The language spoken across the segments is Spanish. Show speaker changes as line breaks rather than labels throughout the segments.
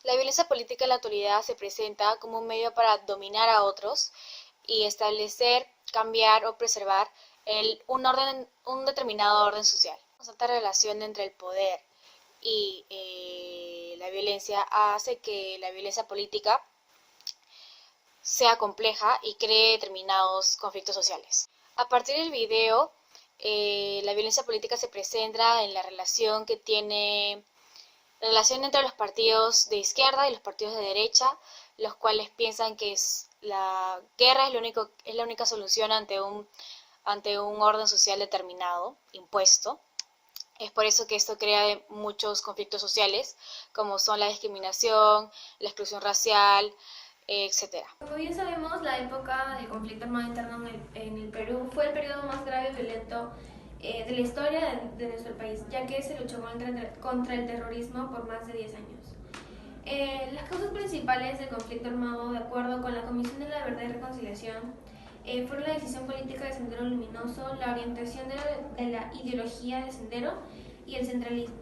La violencia política en la actualidad se presenta como un medio para dominar a otros y establecer, cambiar o preservar un determinado orden social. La constante relación entre el poder y la violencia hace que la violencia política sea compleja y cree determinados conflictos sociales. A partir del video, la violencia política se presenta en la relación entre los partidos de izquierda y los partidos de derecha, los cuales piensan que la guerra es la única solución ante un orden social determinado, impuesto. Es por eso que esto crea muchos conflictos sociales, como son la discriminación, la exclusión racial, etcétera.
Como bien sabemos, la época del conflicto armado interno en el Perú fue el periodo más grave y violento de la historia de nuestro país, ya que se luchó contra el terrorismo por más de 10 años. Las causas principales del conflicto armado, de acuerdo con la Comisión de la Verdad y Reconciliación, fueron la decisión política de Sendero Luminoso, la orientación de la ideología de Sendero y el centralismo.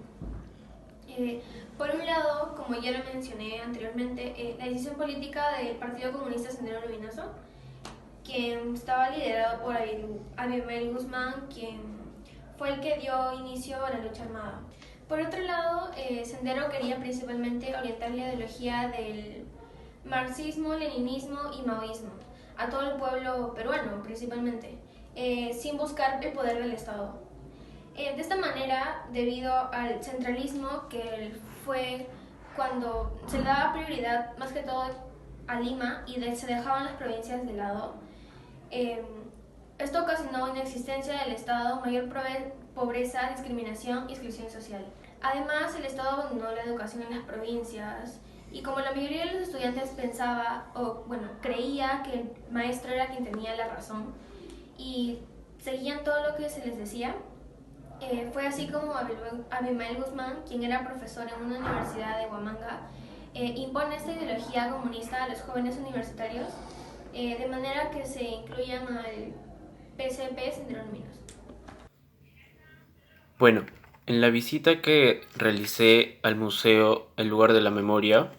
Por un lado, como ya lo mencioné anteriormente, la decisión política del Partido Comunista Sendero Luminoso, quien estaba liderado por Abimael Guzmán, quien fue el que dio inicio a la lucha armada. Por otro lado, Sendero quería principalmente orientar la ideología del marxismo, leninismo y maoísmo a todo el pueblo peruano principalmente, sin buscar el poder del Estado. De esta manera, debido al centralismo que fue cuando se le daba prioridad más que todo a Lima y se dejaban las provincias de lado, eh, esto ocasionó inexistencia del Estado, mayor pobreza, discriminación y exclusión social. Además, el Estado abandonó la educación en las provincias y como la mayoría de los estudiantes pensaba, o bueno, creía que el maestro era quien tenía la razón y seguían todo lo que se les decía, fue así como Abimael Guzmán, quien era profesor en una universidad de Huamanga, impone esta ideología comunista a los jóvenes universitarios, de manera que se incluyan al PCP Sendero Luminoso.
Bueno, en la visita que realicé al museo El lugar de la memoria,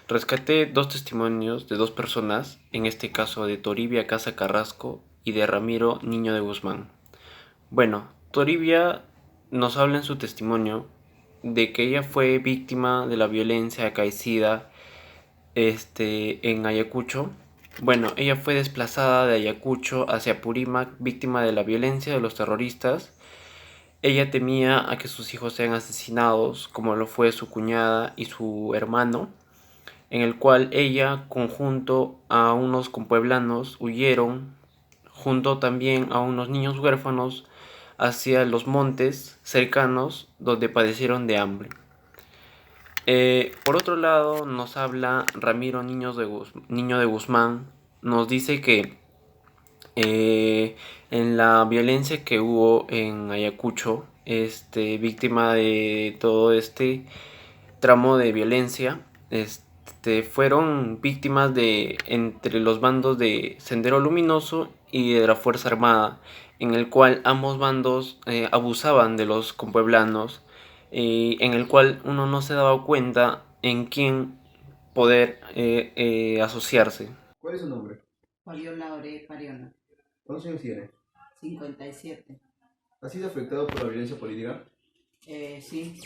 rescaté dos testimonios de dos personas, en este caso de Toribia Casa Carrasco y de Ramiro Niño de Guzmán. Bueno, Toribia nos habla en su testimonio de que ella fue víctima de la violencia acaecida en Ayacucho. Bueno, ella fue desplazada de Ayacucho hacia Purímac, víctima de la violencia de los terroristas. Ella temía a que sus hijos sean asesinados, como lo fue su cuñada y su hermano, en el cual ella, conjunto a unos compueblanos, huyeron, junto también a unos niños huérfanos, hacia los montes cercanos donde padecieron de hambre. Por otro lado, nos habla Ramiro Niño de Guzmán, nos dice que en la violencia que hubo en Ayacucho, víctima de todo este tramo de violencia, fueron víctimas de entre los bandos de Sendero Luminoso y de la Fuerza Armada, en el cual ambos bandos abusaban de los compueblanos, en el cual uno no se daba cuenta en quién poder asociarse.
¿Cuál es su nombre?
Fabiola Ore Pariona,
¿Cuántos años tiene?
57.
¿Ha sido afectado por la violencia política?
Sí,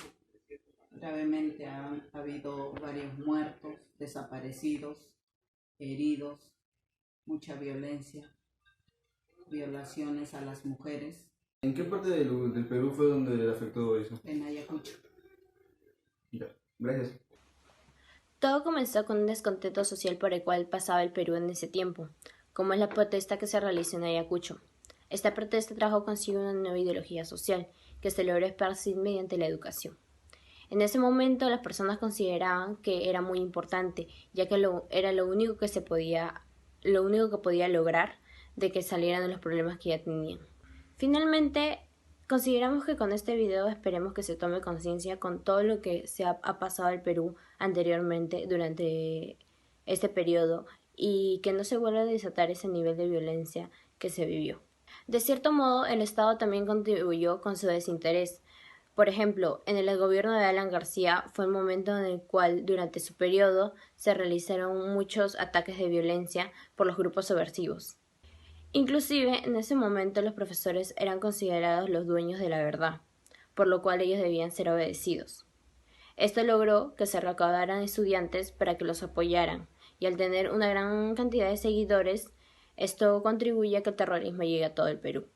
gravemente ha habido varios muertos, desaparecidos, heridos, mucha violencia, violaciones a las mujeres
¿En qué parte del Perú fue donde le afectó eso?
en Ayacucho.
Ya, gracias.
Todo comenzó con un descontento social por el cual pasaba el Perú en ese tiempo, como es la protesta que se realizó en Ayacucho. Esta protesta trajo consigo una nueva ideología social, que se logró esparcir mediante la educación. En ese momento las personas consideraban que era muy importante, ya que era lo único que podía lograr de que salieran de los problemas que ya tenían. Finalmente, consideramos que con este video esperemos que se tome conciencia con todo lo que ha pasado al Perú anteriormente durante este periodo y que no se vuelva a desatar ese nivel de violencia que se vivió. De cierto modo, el Estado también contribuyó con su desinterés, Por ejemplo, en el gobierno de Alan García fue el momento en el cual, durante su periodo, se realizaron muchos ataques de violencia por los grupos subversivos. Inclusive, en ese momento los profesores eran considerados los dueños de la verdad, por lo cual ellos debían ser obedecidos. Esto logró que se recaudaran estudiantes para que los apoyaran, y al tener una gran cantidad de seguidores, esto contribuye a que el terrorismo llegue a todo el Perú.